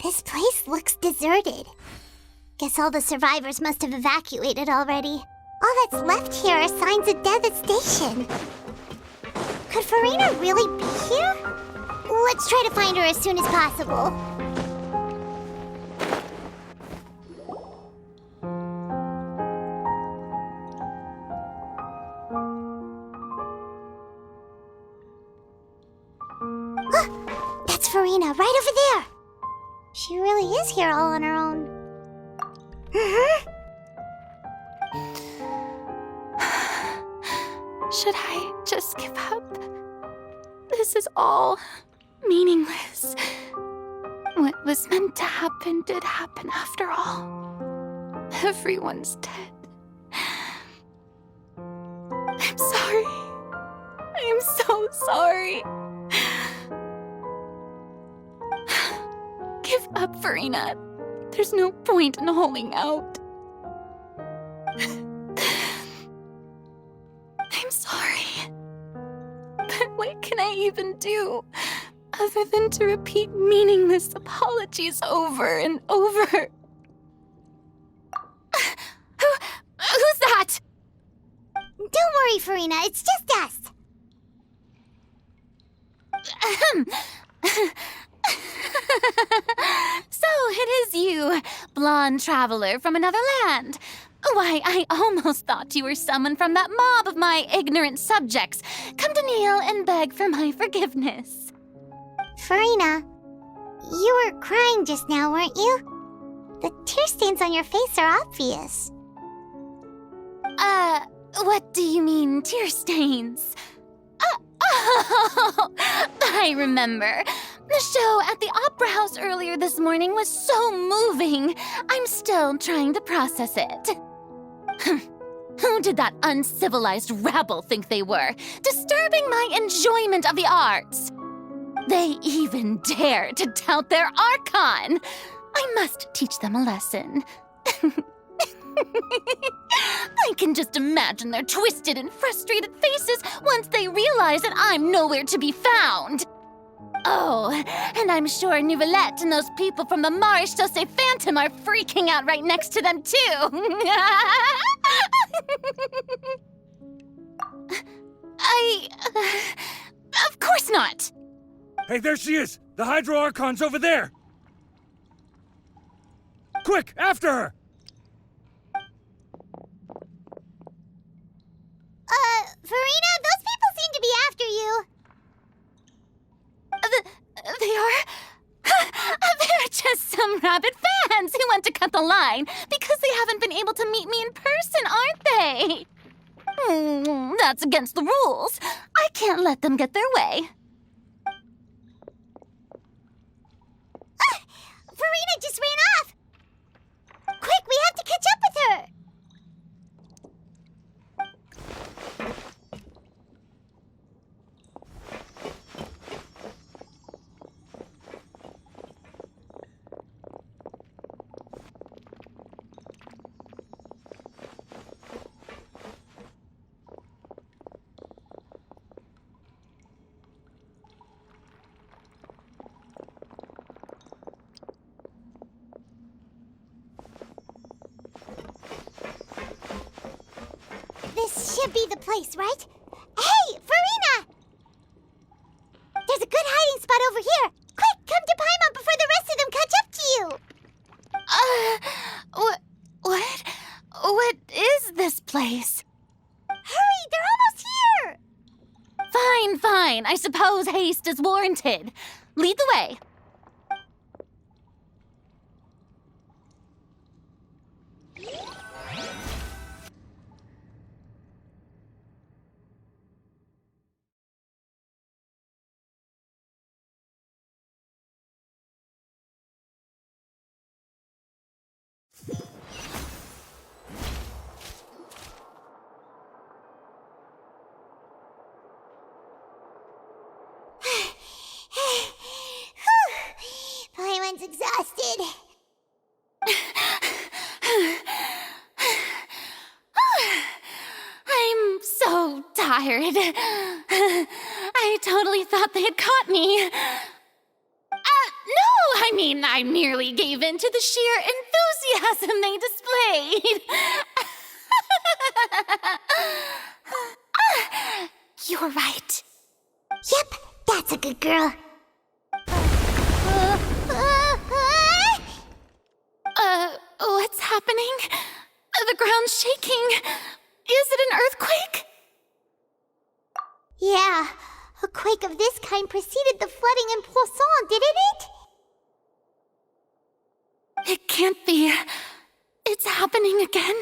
This place looks deserted. Guess all the survivors must have evacuated already. All that's left here are signs of death at station. Could Farina really be here? Let's try to find her as soon as possible. That's Farina, right over there. She really is here all on her own. Should I just give up? This is all meaningless. What was meant to happen did happen after all. Everyone's dead. I'm sorry. I'm so sorry. Give up, Farina. There's no point in holding out. I'm sorry. But what can I even do other than to repeat meaningless apologies over and over? Who's that? Don't worry, Farina, it's just us. So it is you, blonde traveler from another land. Why, I almost thought you were someone from that mob of my ignorant subjects, come to kneel and beg for my forgiveness. Farina, you were crying just now, weren't you? The tear stains on your face are obvious. What do you mean, tear stains? Oh, I remember. The show at the Opera House earlier this morning was so moving. I'm still trying to process it. Who did that uncivilized rabble think they were, disturbing my enjoyment of the arts? They even dare to tout their Archon. I must teach them a lesson. I can just imagine their twisted and frustrated faces once they realize that I'm nowhere to be found. Oh, and I'm sure Nouvellette and those people from the Maréchaussée Phantom are freaking out right next to them, too. Of course not. Hey, there she is! The Hydro Archon's over there! Quick, after her! Farina, those people seem to be after you. They are? They're just some rabid fans who want to cut the line because they haven't been able to meet me in person, aren't they? That's against the rules. I can't let them get their way. Farina just ran off. Quick, we have to catch up with her. This should be the place, right? Hey, Farina! There's a good hiding spot over here. Quick, come to Paimon before the rest of them catch up to you. What is this place? Hurry, they're almost here. Fine. I suppose haste is warranted. Lead the way. Paimon's exhausted. I'm so tired. I totally thought they had caught me. No, I mean, I merely gave in to the sheer enthusiasm they displayed. You're right. Yep, that's a good girl. What's happening? The ground's shaking. Is it an earthquake? Yeah, a quake of this kind preceded the flooding in Poisson, didn't it? It can't be. It's happening again.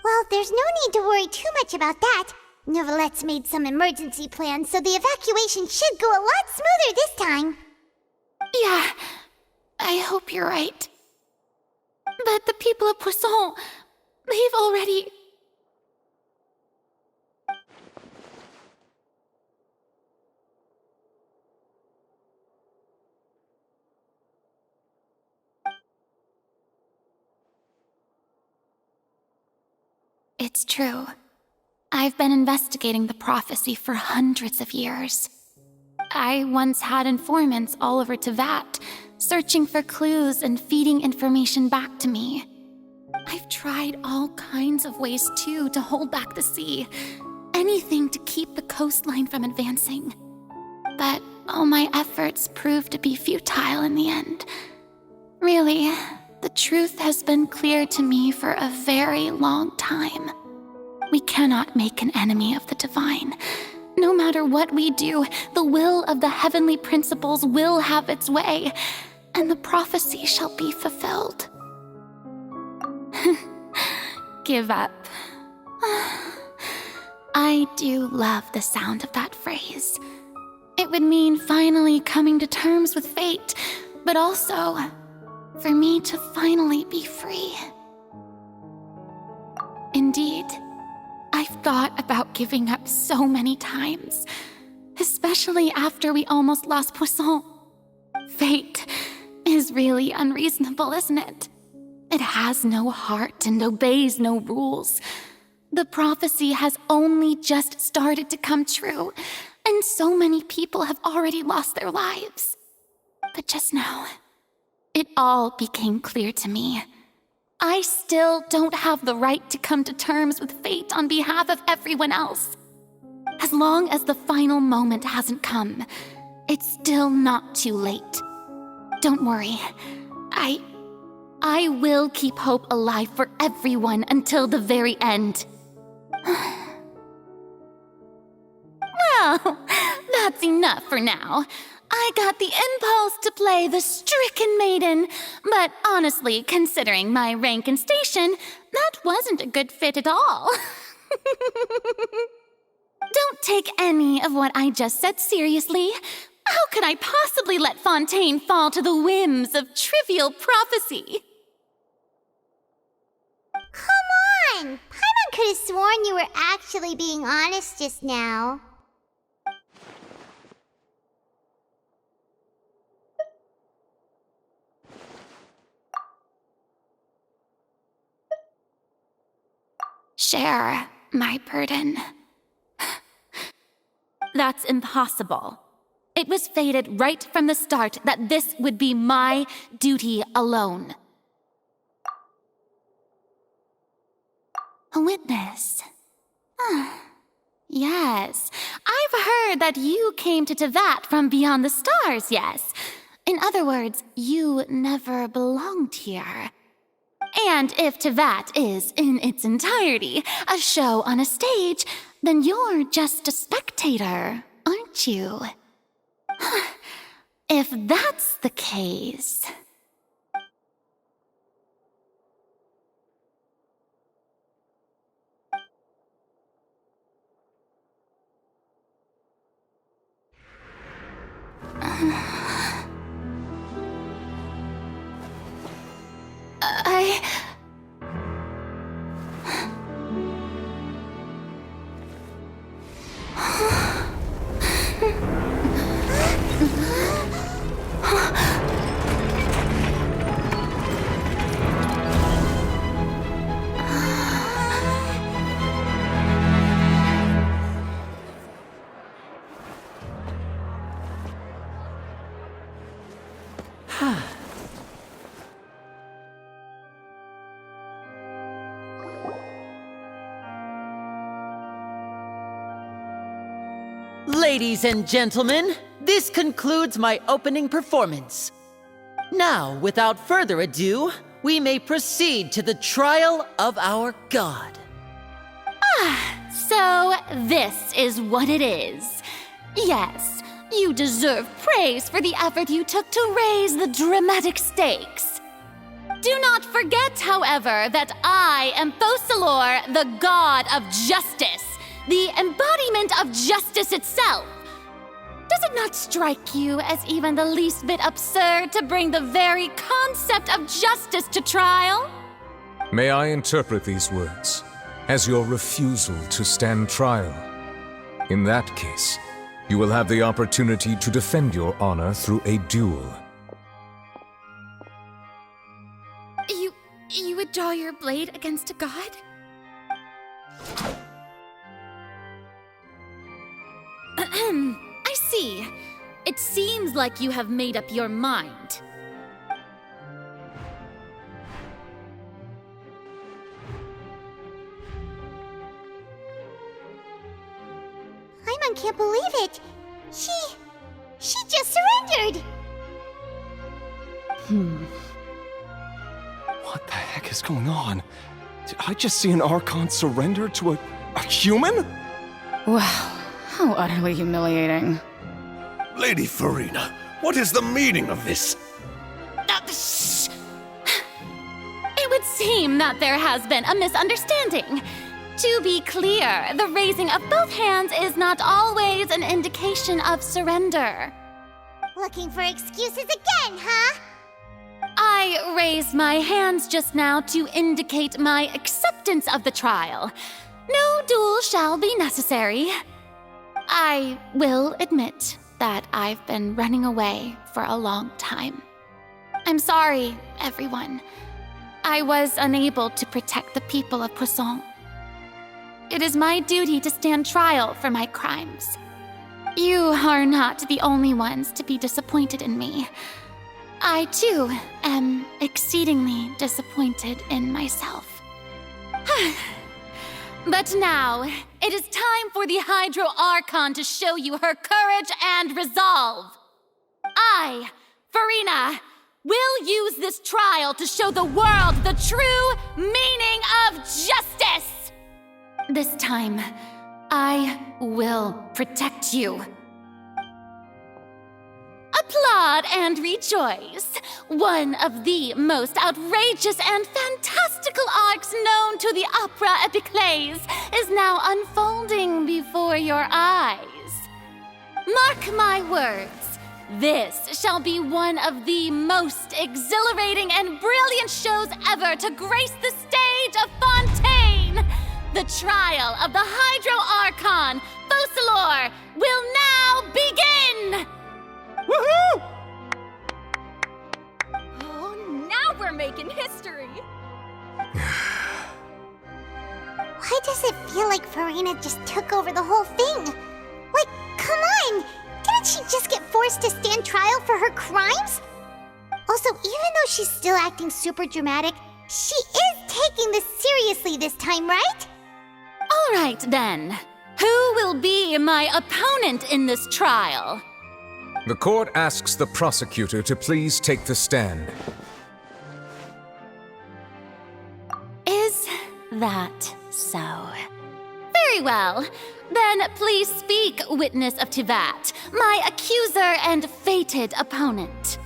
Well, there's no need to worry too much about that. Novelette's made some emergency plans, so the evacuation should go a lot smoother this time. Yeah, I hope you're right. But the people of Poisson, they've already... It's true. I've been investigating the prophecy for hundreds of years. I once had informants all over Teyvat, searching for clues and feeding information back to me. I've tried all kinds of ways, too, to hold back the sea. Anything to keep the coastline from advancing. But all my efforts proved to be futile in the end. Really, the truth has been clear to me for a very long time. We cannot make an enemy of the divine. No matter what we do, the will of the heavenly principles will have its way, and the prophecy shall be fulfilled. Give up. I do love the sound of that phrase. It would mean finally coming to terms with fate, but also for me to finally be free. Indeed, I've thought about giving up so many times, especially after we almost lost Poisson. Fate is really unreasonable, isn't it? It has no heart and obeys no rules. The prophecy has only just started to come true, and so many people have already lost their lives. But just now, it all became clear to me. I still don't have the right to come to terms with fate on behalf of everyone else. As long as the final moment hasn't come, it's still not too late. Don't worry. I will keep hope alive for everyone until the very end. Well, that's enough for now. I got the impulse to play the stricken maiden, but honestly, considering my rank and station, that wasn't a good fit at all. Don't take any of what I just said seriously. How could I possibly let Fontaine fall to the whims of trivial prophecy? Come on! Paimon could have sworn you were actually being honest just now. Share my burden. That's impossible. It was fated right from the start that this would be my duty alone. A witness. Yes, I've heard that you came to Teyvat from beyond the stars, yes. In other words, you never belonged here. And if Teyvat is, in its entirety, a show on a stage, then you're just a spectator, aren't you? If that's the case... Ladies and gentlemen, this concludes my opening performance. Now, without further ado, we may proceed to the trial of our god. So, this is what it is. Yes, you deserve praise for the effort you took to raise the dramatic stakes. Do not forget, however, that I am Focalor, the god of justice, the embodiment of justice itself. Does it not strike you as even the least bit absurd to bring the very concept of justice to trial? May I interpret these words as your refusal to stand trial? In that case, you will have the opportunity to defend your honor through a duel. You would draw your blade against a god? I see. It seems like you have made up your mind. Paimon can't believe it. She just surrendered. What the heck is going on? Did I just see an Archon surrender to a human? Wow, how utterly humiliating. Lady Farina, what is the meaning of this? Shh! It would seem that there has been a misunderstanding. To be clear, the raising of both hands is not always an indication of surrender. Looking for excuses again, huh? I raised my hands just now to indicate my acceptance of the trial. No duel shall be necessary. I will admit that I've been running away for a long time. I'm sorry, everyone. I was unable to protect the people of Poisson. It is my duty to stand trial for my crimes. You are not the only ones to be disappointed in me. I, too, am exceedingly disappointed in myself. But now, it is time for the Hydro Archon to show you her courage and resolve. I, Farina, will use this trial to show the world the true meaning of justice. This time, I will protect you. Applaud and rejoice. One of the most outrageous and fantastical arcs known to the opera epiclese is now unfolding before your eyes. Mark my words, this shall be one of the most exhilarating and brilliant shows ever to grace the stage of Fontaine. The trial of the Hydro Archon, Focalor, will now begin! Woohoo! Oh, now we're making history! Why does it feel like Farina just took over the whole thing? Like, come on! Didn't she just get forced to stand trial for her crimes? Also, even though she's still acting super dramatic, she is taking this seriously this time, right? All right, then. Who will be my opponent in this trial? The court asks the prosecutor to please take the stand. Is that so? Very well. Then please speak, witness of Tivat, my accuser and fated opponent.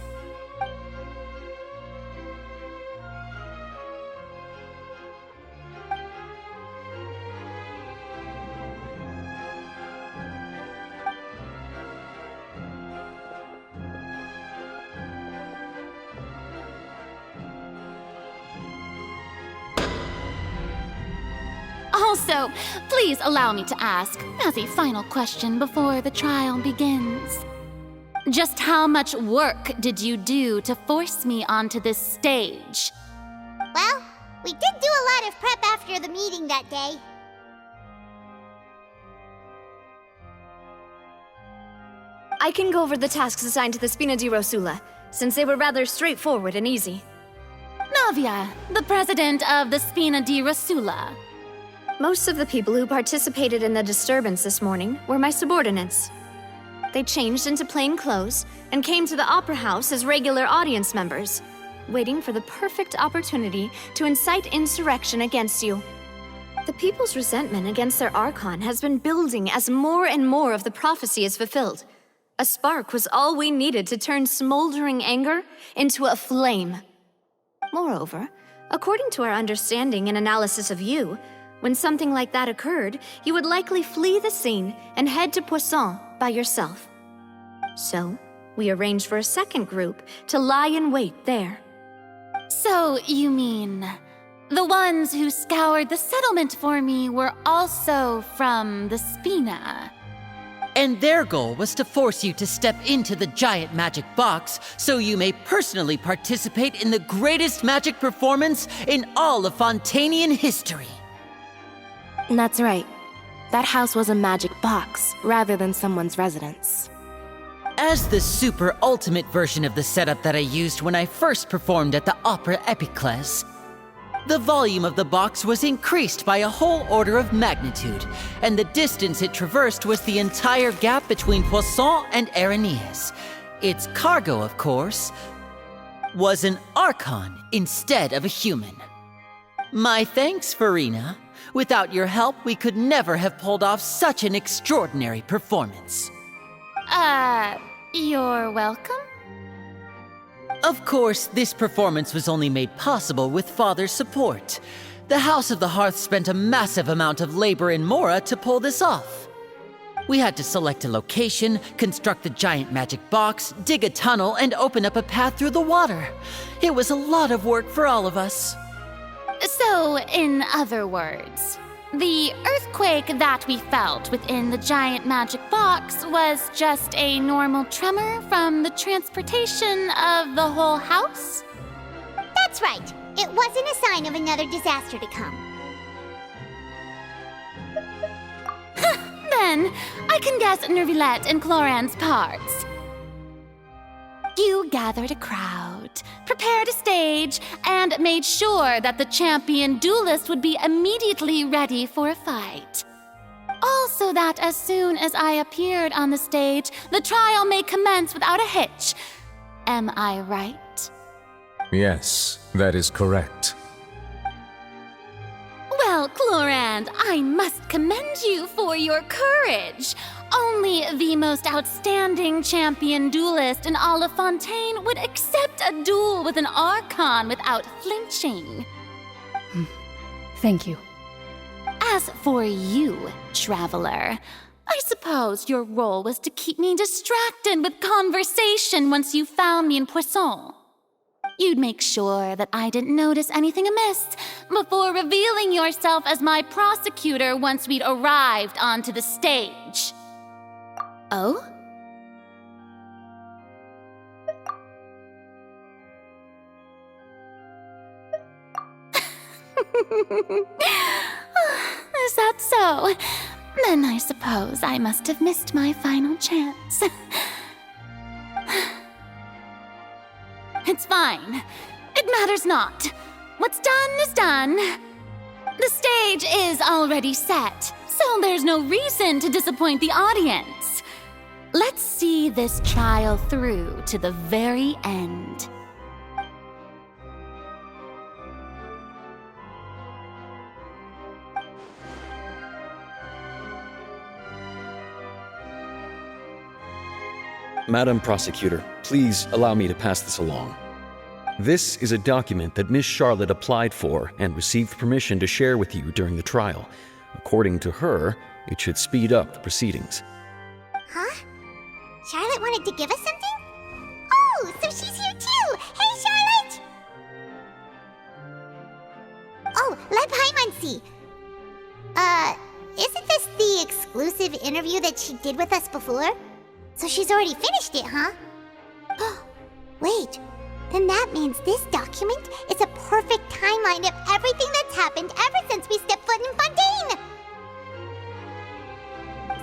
Also, please allow me to ask, as a final question before the trial begins. Just how much work did you do to force me onto this stage? Well, we did do a lot of prep after the meeting that day. I can go over the tasks assigned to the Spina di Rosula. since they were rather straightforward and easy. Navia, the president of the Spina di Rasula. Most of the people who participated in the disturbance this morning were my subordinates. They changed into plain clothes and came to the Opera House as regular audience members, waiting for the perfect opportunity to incite insurrection against you. The people's resentment against their Archon has been building as more and more of the prophecy is fulfilled. A spark was all we needed to turn smoldering anger into a flame. Moreover, according to our understanding and analysis of you, when something like that occurred, you would likely flee the scene and head to Poisson by yourself. So, we arranged for a second group to lie in wait there. So, you mean, the ones who scoured the settlement for me were also from the Spina? And their goal was to force you to step into the giant magic box so you may personally participate in the greatest magic performance in all of Fontanian history. That's right. That house was a magic box, rather than someone's residence. As the super ultimate version of the setup that I used when I first performed at the Opera Epiclese, the volume of the box was increased by a whole order of magnitude, and the distance it traversed was the entire gap between Poisson and Araneas. Its cargo, of course, was an Archon instead of a human. My thanks, Farina. Without your help, we could never have pulled off such an extraordinary performance. You're welcome? Of course, this performance was only made possible with Father's support. The House of the Hearth spent a massive amount of labor in Mora to pull this off. We had to select a location, construct the giant magic box, dig a tunnel, and open up a path through the water. It was a lot of work for all of us. So, in other words, the earthquake that we felt within the giant magic box was just a normal tremor from the transportation of the whole house? That's right. It wasn't a sign of another disaster to come. Then, I can guess Nervilette and Cloran's parts. You gathered a crowd, prepared a stage, and made sure that the champion duelist would be immediately ready for a fight. Also that as soon as I appeared on the stage, the trial may commence without a hitch. Am I right? Yes, that is correct. Well, Clorand, I must commend you for your courage. Only the most outstanding champion duelist in all of Fontaine would accept a duel with an Archon without flinching. Thank you. As for you, Traveler, I suppose your role was to keep me distracted with conversation once you found me in Poisson. You'd make sure that I didn't notice anything amiss before revealing yourself as my prosecutor once we'd arrived onto the stage. Oh? Is that so? Then I suppose I must have missed my final chance. It's fine. It matters not. What's done is done. The stage is already set, so there's no reason to disappoint the audience. Let's see this trial through to the very end. Madam Prosecutor, please allow me to pass this along. This is a document that Miss Charlotte applied for and received permission to share with you during the trial. According to her, it should speed up the proceedings. Huh? Charlotte wanted to give us something? Oh, so she's here too! Hey, Charlotte! Oh, let Paimon see. Isn't this the exclusive interview that she did with us before? So she's already finished it, huh? Wait, then that means this document is a perfect timeline of everything that's happened ever since we stepped foot in Fontaine!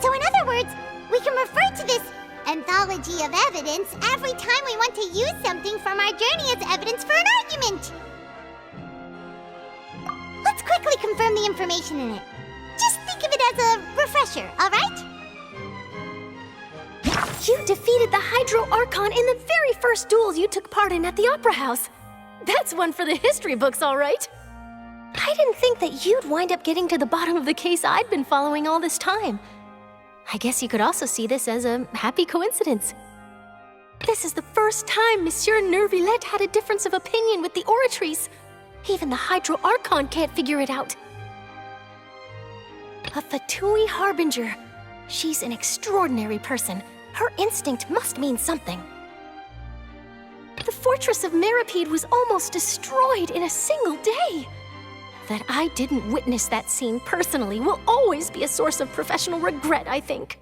So in other words, we can refer to this anthology of evidence every time we want to use something from our journey as evidence for an argument. Let's quickly confirm the information in it. Just think of it as a refresher, alright? You defeated the Hydro Archon in the very first duel you took part in at the Opera House. That's one for the history books, all right. I didn't think that you'd wind up getting to the bottom of the case I'd been following all this time. I guess you could also see this as a happy coincidence. This is the first time Monsieur Nervillette had a difference of opinion with the Oratrice. Even the Hydro Archon can't figure it out. A Fatui Harbinger. She's an extraordinary person. Her instinct must mean something. The fortress of Meripede was almost destroyed in a single day. That I didn't witness that scene personally will always be a source of professional regret, I think.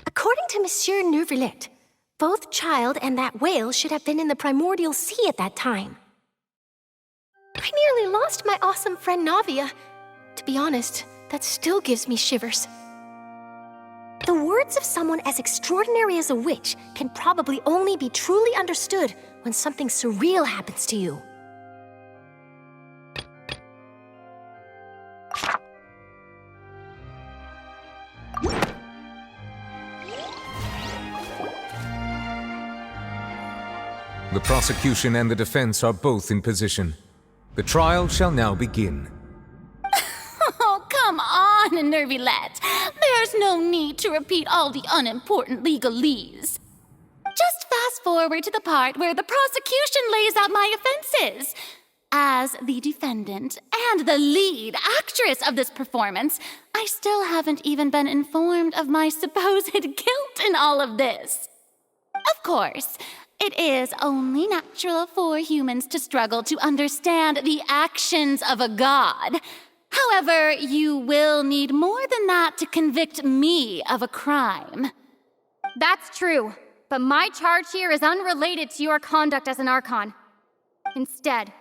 According to Monsieur Nervillette, both Child and that whale should have been in the primordial sea at that time. I nearly lost my awesome friend Navia. To be honest, that still gives me shivers. The words of someone as extraordinary as a witch can probably only be truly understood when something surreal happens to you. The prosecution and the defense are both in position. The trial shall now begin. Oh, come on, Nervillette. There's no need to repeat all the unimportant legalese. Just fast forward to the part where the prosecution lays out my offenses. As the defendant and the lead actress of this performance, I still haven't even been informed of my supposed guilt in all of this. Of course, it is only natural for humans to struggle to understand the actions of a god. However, you will need more than that to convict me of a crime. That's true, but my charge here is unrelated to your conduct as an Archon. Instead,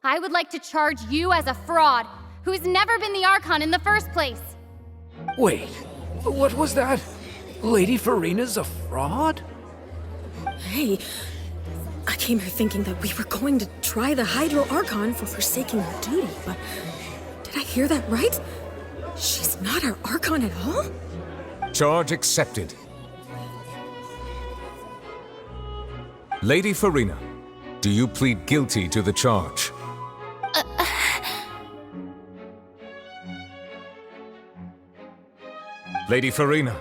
I would like to charge you as a fraud who's never been the Archon in the first place. Wait, what was that? Lady Farina's a fraud? Hey, I came here thinking that we were going to try the Hydro Archon for forsaking her duty, but did I hear that right? She's not our Archon at all? Charge accepted. Lady Farina, do you plead guilty to the charge? Lady Farina.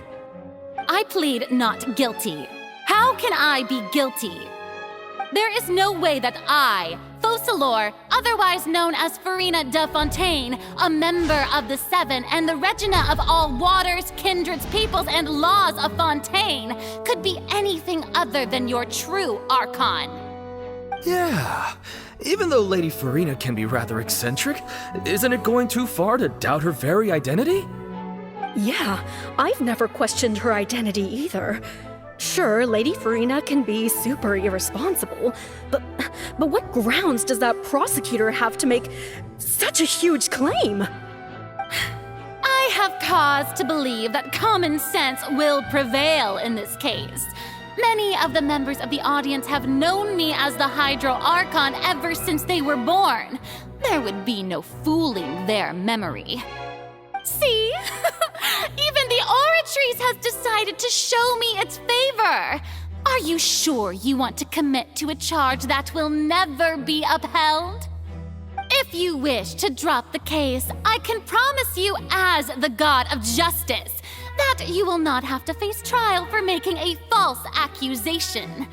I plead not guilty. How can I be guilty? There is no way that I, Focalor, otherwise known as Farina de Fontaine, a member of the Seven and the Regina of all waters, kindreds, peoples, and laws of Fontaine, could be anything other than your true Archon. Yeah, even though Lady Farina can be rather eccentric, isn't it going too far to doubt her very identity? Yeah, I've never questioned her identity either. Sure, Lady Farina can be super irresponsible, but what grounds does that prosecutor have to make such a huge claim? I have cause to believe that common sense will prevail in this case. Many of the members of the audience have known me as the Hydro Archon ever since they were born. There would be no fooling their memory. See? Even the Oratrice has decided to show me its favor. Are you sure you want to commit to a charge that will never be upheld? If you wish to drop the case, I can promise you as the God of Justice that you will not have to face trial for making a false accusation.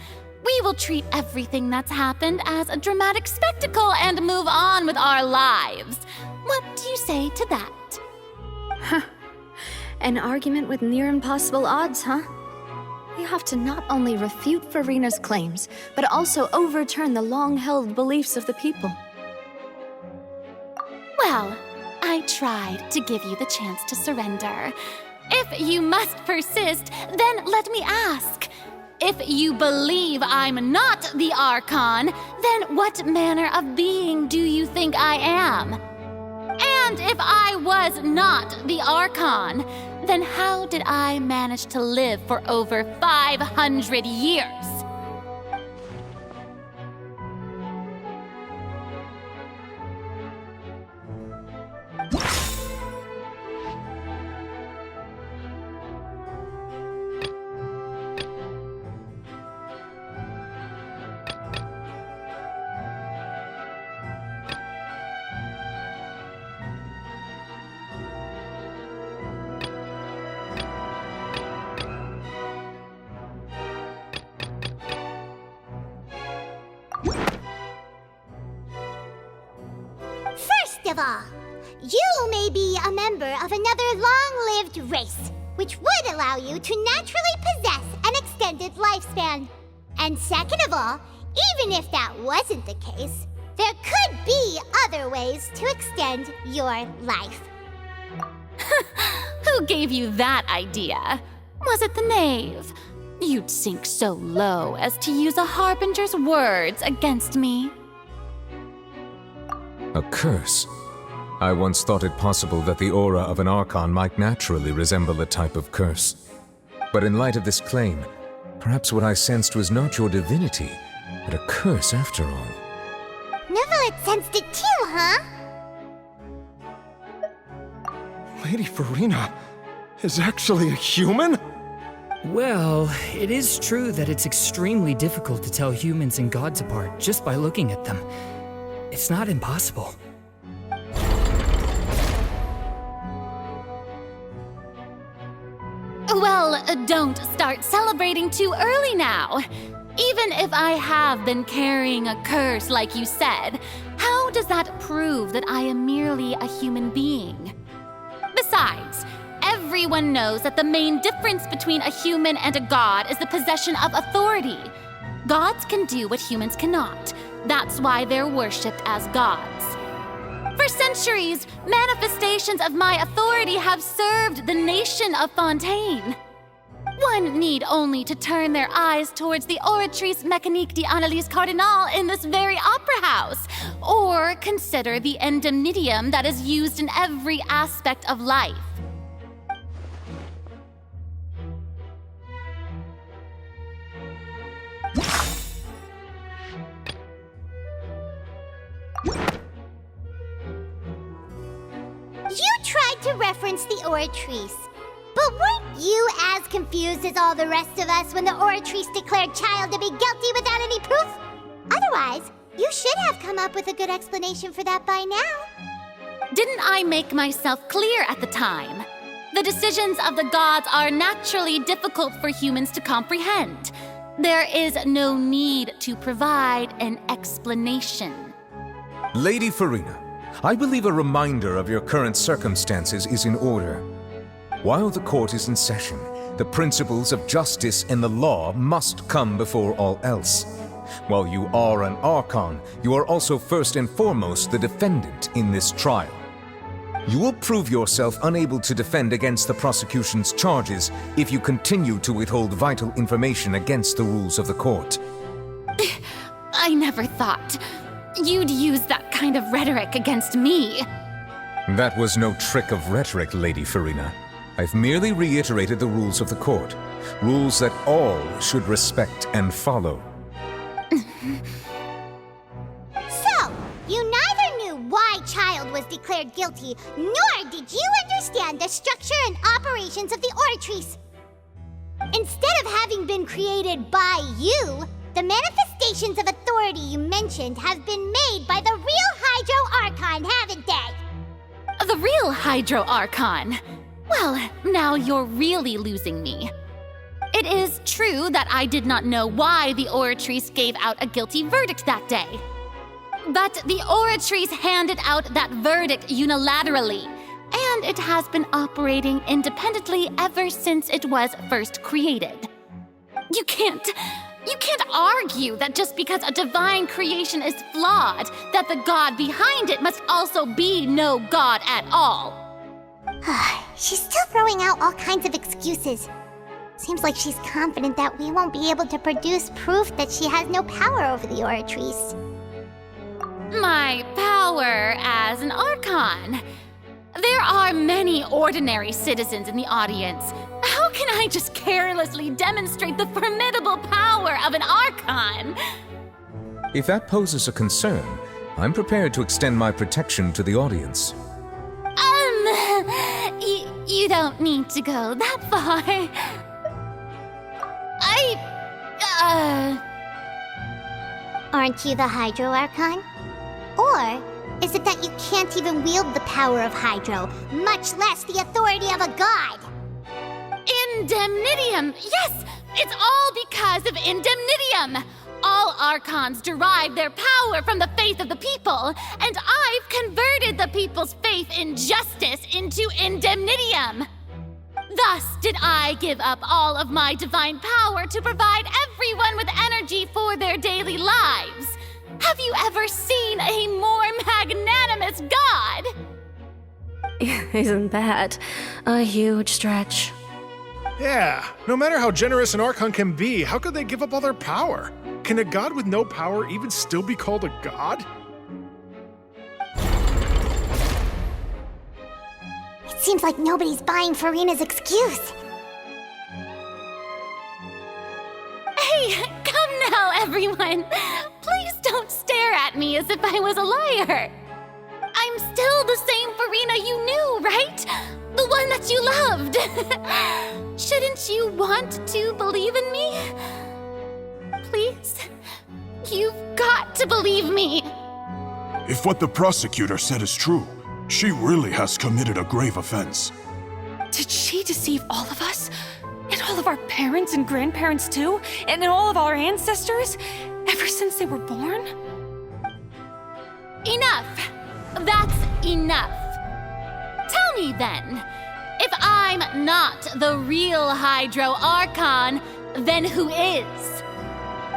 We will treat everything that's happened as a dramatic spectacle and move on with our lives. What do you say to that? Huh. An argument with near impossible odds, huh? You have to not only refute Farina's claims, but also overturn the long-held beliefs of the people. Well, I tried to give you the chance to surrender. If you must persist, then let me ask. If you believe I'm not the Archon, then what manner of being do you think I am? And if I was not the Archon, then how did I manage to live for over 500 years? First of all, you may be a member of another long-lived race, which would allow you to naturally possess an extended lifespan. And second of all, even if that wasn't the case, there could be other ways to extend your life. Who gave you that idea? Was it the knave? You'd sink so low as to use a harbinger's words against me. A curse? I once thought it possible that the aura of an Archon might naturally resemble a type of curse. But in light of this claim, perhaps what I sensed was not your divinity, but a curse after all. Neverlet sensed it too, huh? Lady Farina is actually a human? Well, it is true that it's extremely difficult to tell humans and gods apart just by looking at them. It's not impossible. Well, don't start celebrating too early now. Even if I have been carrying a curse like you said, how does that prove that I am merely a human being? Besides, everyone knows that the main difference between a human and a god is the possession of authority. Gods can do what humans cannot. That's why they're worshipped as gods. For centuries, manifestations of my authority have served the nation of Fontaine. One need only to turn their eyes towards the Oratrice Mécanique d'Analyse Cardinal in this very opera house, or consider the indemnitium that is used in every aspect of life. You tried to reference the Oratrice, but weren't you as confused as all the rest of us when the Oratrice declared Child to be guilty without any proof? Otherwise, you should have come up with a good explanation for that by now. Didn't I make myself clear at the time? The decisions of the gods are naturally difficult for humans to comprehend. There is no need to provide an explanation. Lady Farina, I believe a reminder of your current circumstances is in order. While the court is in session, the principles of justice and the law must come before all else. While you are an Archon, you are also first and foremost the defendant in this trial. You will prove yourself unable to defend against the prosecution's charges if you continue to withhold vital information against the rules of the court. I never thought you'd use that kind of rhetoric against me. That was no trick of rhetoric, Lady Farina. I've merely reiterated the rules of the court. Rules that all should respect and follow. So, you neither knew why Child was declared guilty, nor did you understand the structure and operations of the Oratrice. Instead of having been created by you, the manifestations of authority you mentioned have been made by the real Hydro Archon, haven't they? The real Hydro Archon? Well, now you're really losing me. It is true that I did not know why the Oratrice gave out a guilty verdict that day. But the Oratrice handed out that verdict unilaterally, and it has been operating independently ever since it was first created. You can't argue that just because a divine creation is flawed, that the god behind it must also be no god at all. She's still throwing out all kinds of excuses. Seems like she's confident that we won't be able to produce proof that she has no power over the Oratrice. My power as an Archon? There are many ordinary citizens in the audience. How can I just carelessly demonstrate the formidable power of an Archon? If that poses a concern, I'm prepared to extend my protection to the audience. You don't need to go that far. Aren't you the Hydro Archon? Or is it that you can't even wield the power of Hydro, much less the authority of a god? Indemnitium! Yes! It's all because of Indemnitium! All Archons derive their power from the faith of the people, and I've converted the people's faith in justice into Indemnitium! Thus did I give up all of my divine power to provide everyone with energy for their daily lives. Have you ever seen a more magnanimous god? Isn't that a huge stretch? Yeah, no matter how generous an Archon can be, how could they give up all their power? Can a god with no power even still be called a god? It seems like nobody's buying Farina's excuse. Hey, come now, everyone! Please don't stare at me as if I was a liar! I'm still the same Farina you knew, right? The one that you loved! Shouldn't you want to believe in me? Please? You've got to believe me! If what the prosecutor said is true, she really has committed a grave offense. Did she deceive all of us? And all of our parents and grandparents too? And all of our ancestors? Ever since they were born? Enough! That's enough! Tell me then, if I'm not the real Hydro Archon, then who is?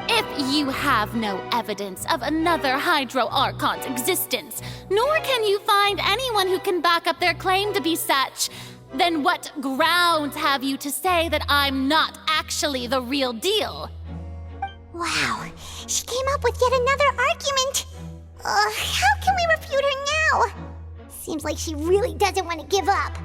If you have no evidence of another Hydro Archon's existence, nor can you find anyone who can back up their claim to be such, then what grounds have you to say that I'm not actually the real deal? Wow, she came up with yet another argument. How can we refute her now? Seems like she really doesn't want to give up.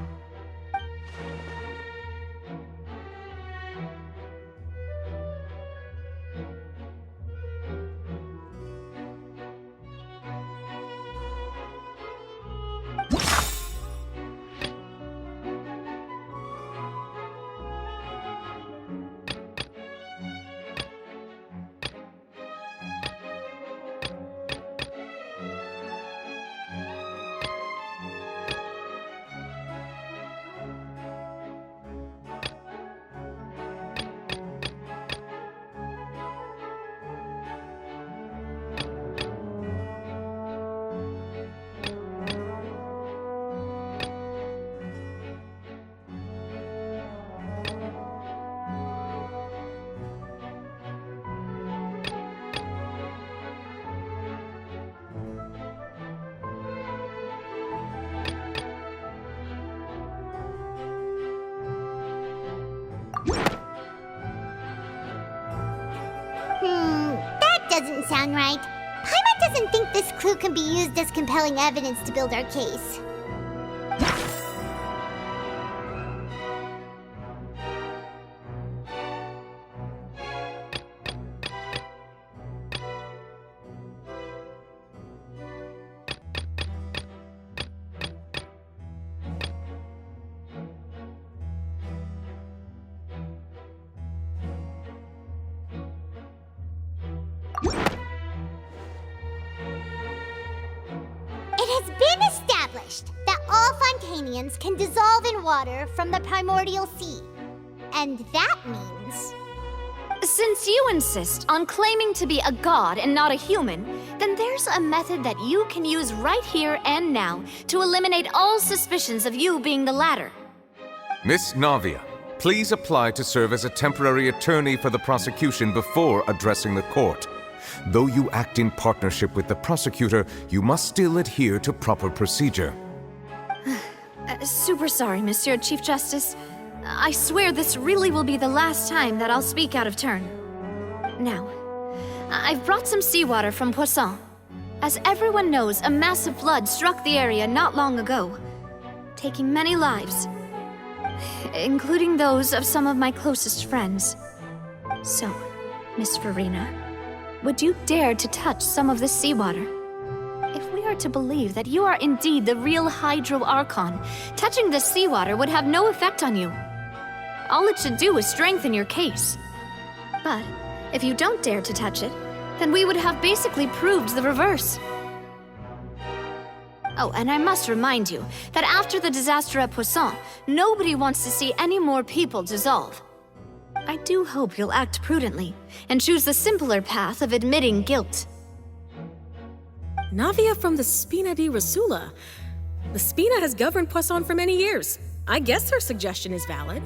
That doesn't sound right. Paimon doesn't think this clue can be used as compelling evidence to build our case. It has been established that all Fontanians can dissolve in water from the primordial sea. And that means... Since you insist on claiming to be a god and not a human, then there's a method that you can use right here and now to eliminate all suspicions of you being the latter. Miss Navia, please apply to serve as a temporary attorney for the prosecution before addressing the court. Though you act in partnership with the prosecutor, you must still adhere to proper procedure. Super sorry, Monsieur Chief Justice. I swear this really will be the last time that I'll speak out of turn. Now, I've brought some seawater from Poisson. As everyone knows, a massive flood struck the area not long ago. taking many lives, including those of some of my closest friends. So, Miss Farina, would you dare to touch some of the seawater? If we are to believe that you are indeed the real Hydro Archon, touching the seawater would have no effect on you. All it should do is strengthen your case. But if you don't dare to touch it, then we would have basically proved the reverse. Oh, and I must remind you that after the disaster at Poisson, nobody wants to see any more people dissolve. I do hope you'll act prudently and choose the simpler path of admitting guilt. Navia from the Spina di Rasula. The Spina has governed Poisson for many years. I guess her suggestion is valid.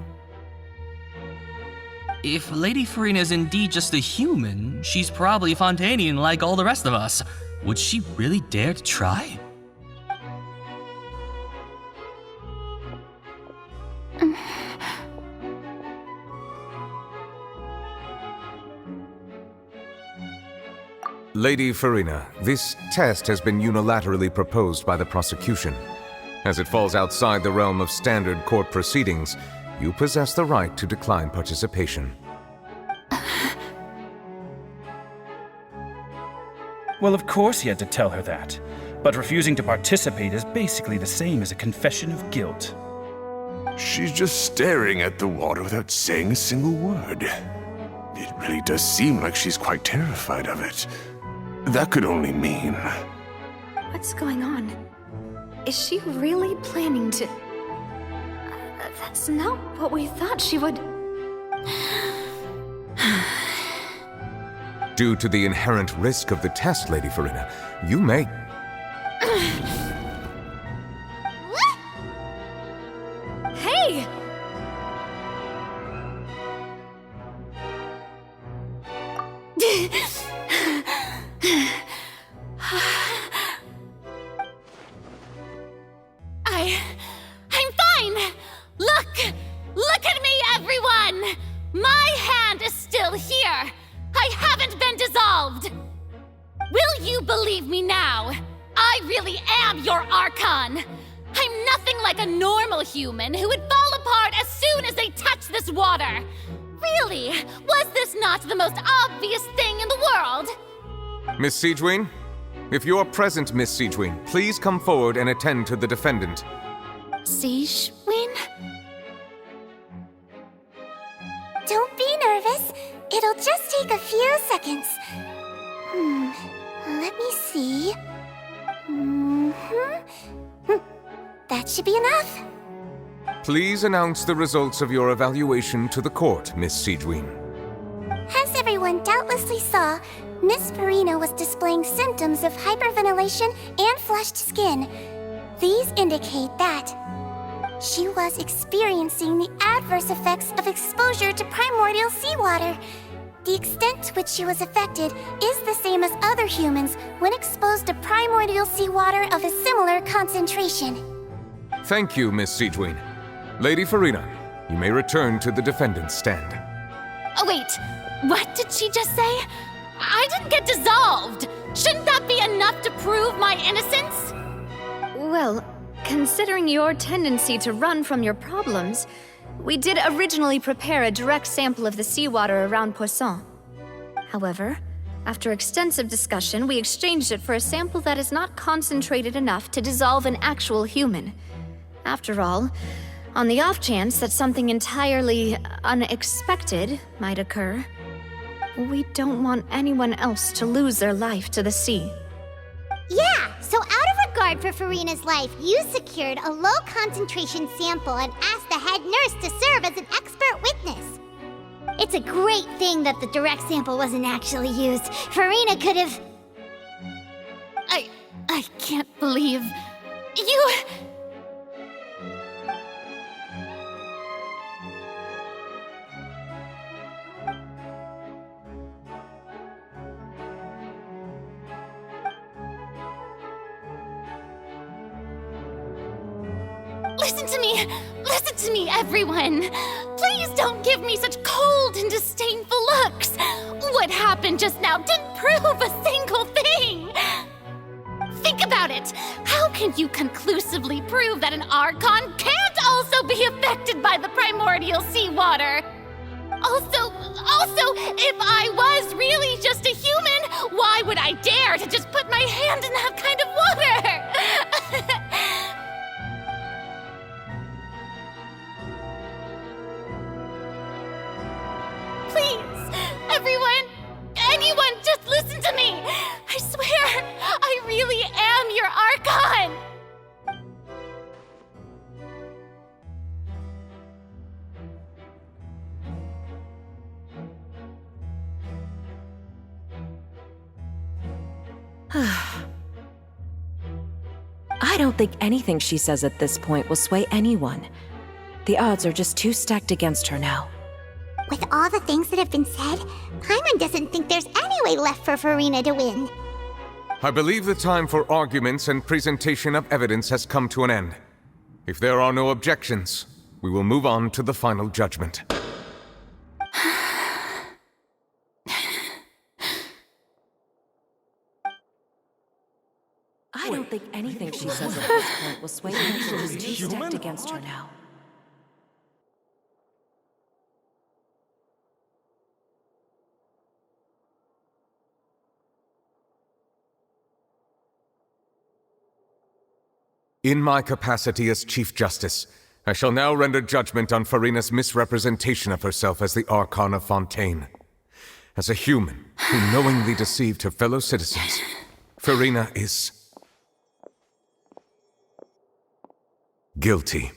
If Lady Farina is indeed just a human, she's probably Fontanian like all the rest of us. Would she really dare to try? Lady Farina, this test has been unilaterally proposed by the prosecution. As it falls outside the realm of standard court proceedings, you possess the right to decline participation. Well, of course he had to tell her that. But refusing to participate is basically the same as a confession of guilt. She's just staring at the water without saying a single word. It really does seem like she's quite terrified of it. That could only mean... What's going on? Is she really planning to... That's not what we thought she would... Due to the inherent risk of the test, Lady Farina, you may... Hey! I'm fine! Look at me, everyone! My hand is still here! I haven't been dissolved! Will you believe me now? I really am your Archon! I'm nothing like a normal human who would fall apart as soon as they touch this water! Really, was this not the most obvious thing in the world? Miss Siegewien? If you are present, Miss Siegewien, please come forward and attend to the defendant. Siegewien? Don't be nervous. It'll just take a few seconds. Let me see. That should be enough. Please announce the results of your evaluation to the court, Miss Siegewien. As everyone doubtlessly saw, Miss Farina was displaying symptoms of hyperventilation and flushed skin. These indicate that she was experiencing the adverse effects of exposure to primordial seawater. The extent to which she was affected is the same as other humans when exposed to primordial seawater of a similar concentration. Thank you, Miss Siegewien. Lady Farina, you may return to the defendant's stand. Oh, wait. What did she just say? I didn't get dissolved. Shouldn't that be enough to prove my innocence? Well, considering your tendency to run from your problems, we did originally prepare a direct sample of the seawater around Poisson. However, after extensive discussion, we exchanged it for a sample that is not concentrated enough to dissolve an actual human. After all, on the off chance that something entirely unexpected might occur, we don't want anyone else to lose their life to the sea. Yeah, so out of regard for Farina's life, you secured a low-concentration sample and asked the head nurse to serve as an expert witness. It's a great thing that the direct sample wasn't actually used. Farina could have... I can't believe... You... Listen to me, everyone. Please don't give me such cold and disdainful looks. What happened just now didn't prove a single thing. Think about it. How can you conclusively prove that an Archon can't also be affected by the primordial seawater? Also, if I was really just a human, why would I dare to just put my hand in that kind of water? Please, anyone, just listen to me! I swear, I really am your Archon! I don't think anything she says at this point will sway anyone. The odds are just too stacked against her now. With all the things that have been said, Paimon doesn't think there's any way left for Farina to win. I believe the time for arguments and presentation of evidence has come to an end. If there are no objections, we will move on to the final judgment. I don't think anything she says at this point will sway anyone. She's too stacked against her now. In my capacity as Chief Justice, I shall now render judgment on Farina's misrepresentation of herself as the Archon of Fontaine. As a human who knowingly deceived her fellow citizens, Farina is guilty.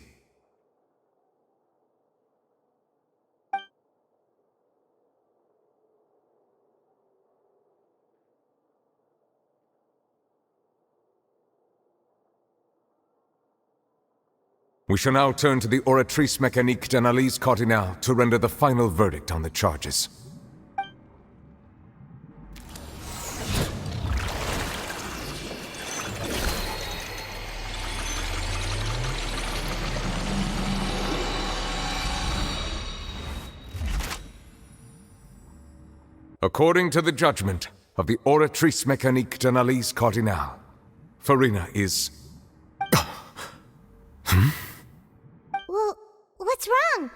We shall now turn to the Oratrice Mécanique d'Analyse Cardinale to render the final verdict on the charges. According to the judgment of the Oratrice Mécanique d'Analyse Cardinale, Farina is... Well, what's wrong?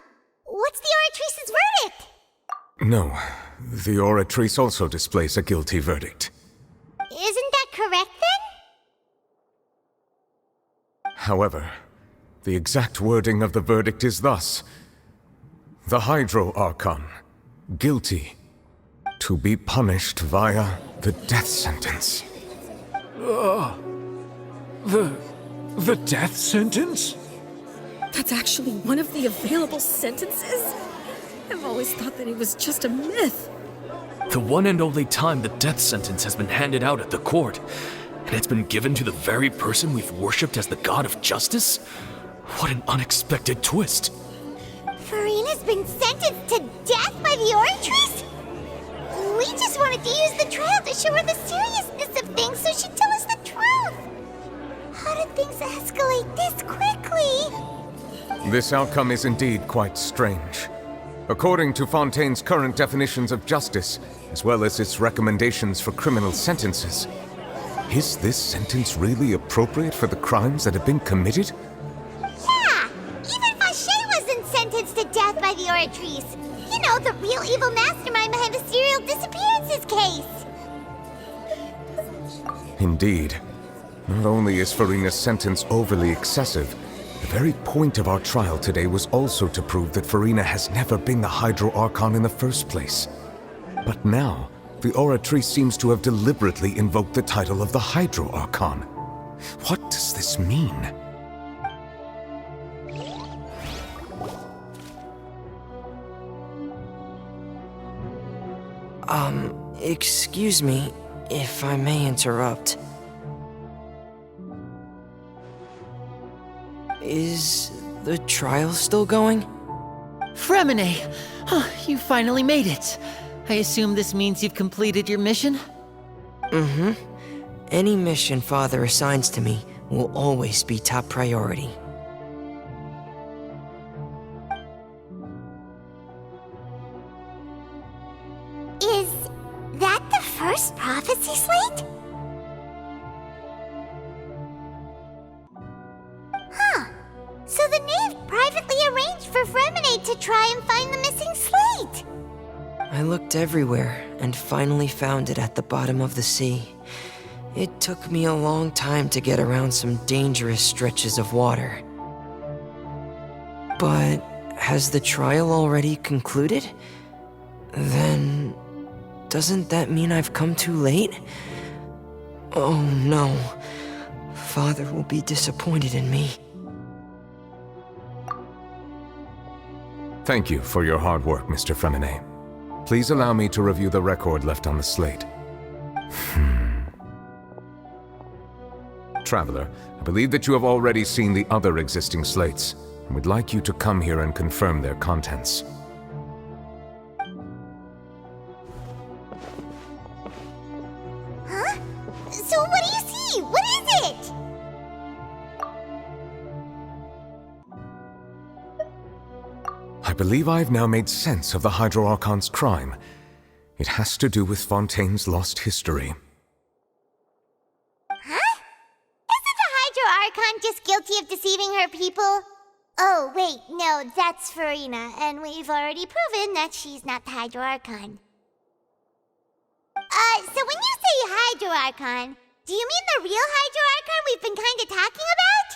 What's the Oratrice's verdict? No, the Oratrice also displays a guilty verdict. Isn't that correct then? However, the exact wording of the verdict is thus: the Hydro Archon, guilty, to be punished via the death sentence. The death sentence? That's actually one of the available sentences? I've always thought that it was just a myth. The one and only time the death sentence has been handed out at the court, and it's been given to the very person we've worshipped as the god of justice? What an unexpected twist. Farina's been sentenced to death by the Oratrice? We just wanted to use the trial to show her the seriousness of things so she'd tell us the truth. How did things escalate this quickly? This outcome is indeed quite strange. According to Fontaine's current definitions of justice, as well as its recommendations for criminal sentences, is this sentence really appropriate for the crimes that have been committed? Yeah! Even Fache wasn't sentenced to death by the Oratrice. You know, the real evil mastermind behind the serial disappearances case. Indeed. Not only is Farina's sentence overly excessive, the very point of our trial today was also to prove that Farina has never been the Hydro Archon in the first place. But now, the Oratrice seems to have deliberately invoked the title of the Hydro Archon. What does this mean? Excuse me, if I may interrupt. Is the trial still going? Fremine! You finally made it. I assume this means you've completed your mission? Mm-hmm. Any mission Father assigns to me will always be top priority. Is that the first prophecy slate? try and find the missing slate. I looked everywhere and finally found it at the bottom of the sea. It took me a long time to get around some dangerous stretches of water. But has the trial already concluded? Then, doesn't that mean I've come too late? Oh no. Father will be disappointed in me. Thank you for your hard work, Mr. Fremine. Please allow me to review the record left on the slate. Traveler, I believe that you have already seen the other existing slates, and would like you to come here and confirm their contents. Huh? So what do you see? What is it? I believe I've now made sense of the Hydro Archon's crime. It has to do with Fontaine's lost history. Huh? Isn't the Hydro Archon just guilty of deceiving her people? Oh, wait, no, that's Farina, and we've already proven that she's not the Hydro Archon. So when you say Hydro Archon, do you mean the real Hydro Archon we've been kinda talking about?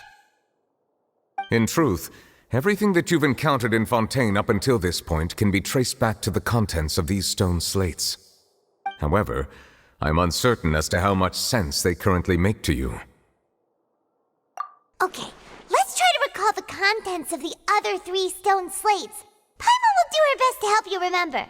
In truth, everything that you've encountered in Fontaine up until this point can be traced back to the contents of these stone slates. However, I'm uncertain as to how much sense they currently make to you. Okay, let's try to recall the contents of the other 3 stone slates. Paimon will do her best to help you remember.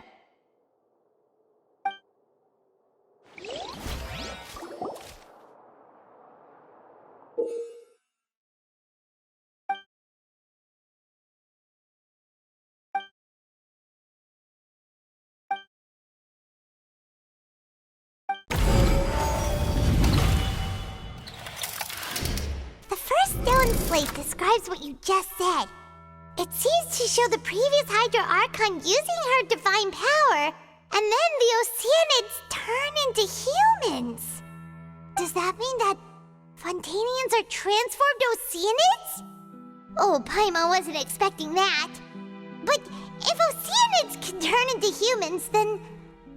The first stone slate describes what you just said. It seems to show the previous Hydro Archon using her divine power, and then the Oceanids turn into humans. Does that mean that Fontainians are transformed Oceanids? Oh, Paimon wasn't expecting that. But if Oceanids can turn into humans, then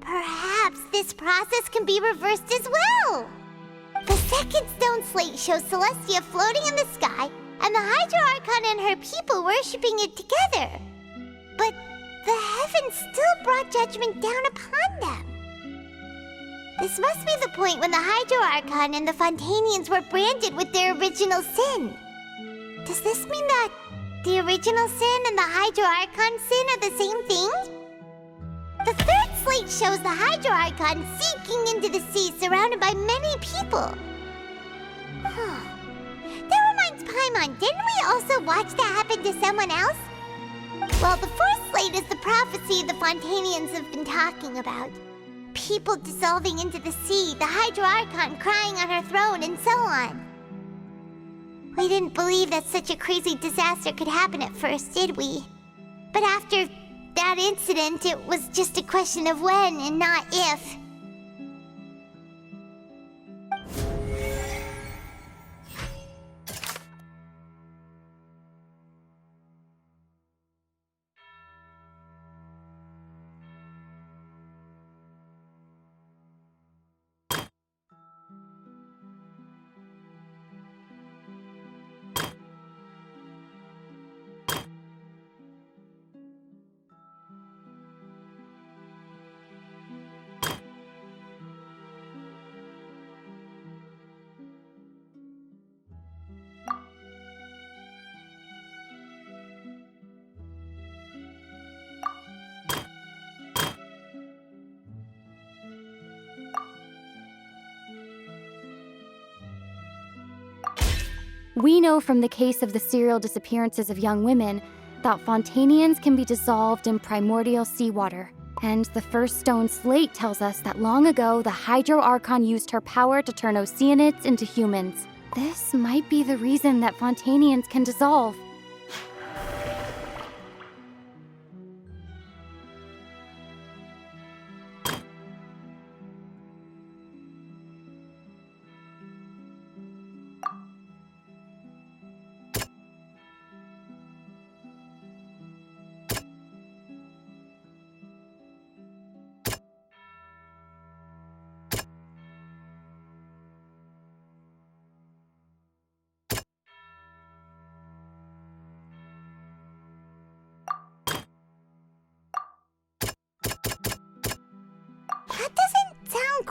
perhaps this process can be reversed as well. The second stone slate shows Celestia floating in the sky and the Hydro Archon and her people worshipping it together. But the heavens still brought judgment down upon them. This must be the point when the Hydro Archon and the Fontainians were branded with their original sin. Does this mean that the original sin and the Hydro Archon sin are the same thing? The third slate shows the Hydro Archon sinking into the sea surrounded by many people. That reminds Paimon, didn't we also watch that happen to someone else? Well, the fourth slate is the prophecy the Fontainians have been talking about. People dissolving into the sea, the Hydro Archon crying on her throne, and so on. We didn't believe that such a crazy disaster could happen at first, did we? But after that incident, it was just a question of when and not if. We know from the case of the serial disappearances of young women that Fontainians can be dissolved in primordial seawater. And the first stone slate tells us that long ago the Hydro Archon used her power to turn Oceanids into humans. This might be the reason that Fontainians can dissolve.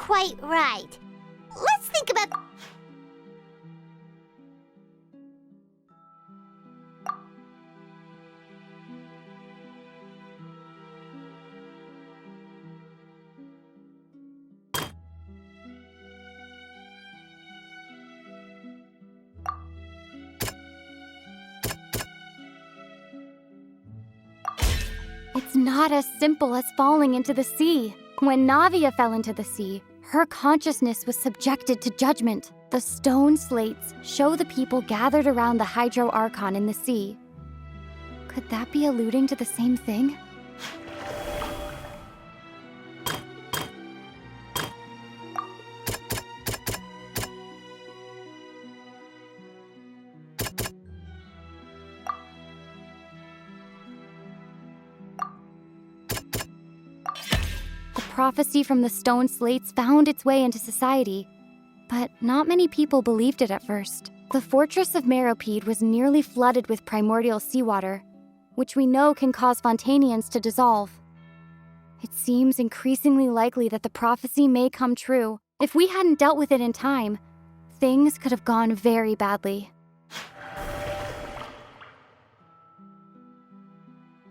quite right. Let's think about... It's not as simple as falling into the sea. When Navia fell into the sea, her consciousness was subjected to judgment. The stone slates show the people gathered around the Hydro Archon in the sea. Could that be alluding to the same thing? The prophecy from the stone slates found its way into society, but not many people believed it at first. The fortress of Meropide was nearly flooded with primordial seawater, which we know can cause Fontanians to dissolve. It seems increasingly likely that the prophecy may come true. If we hadn't dealt with it in time, things could have gone very badly.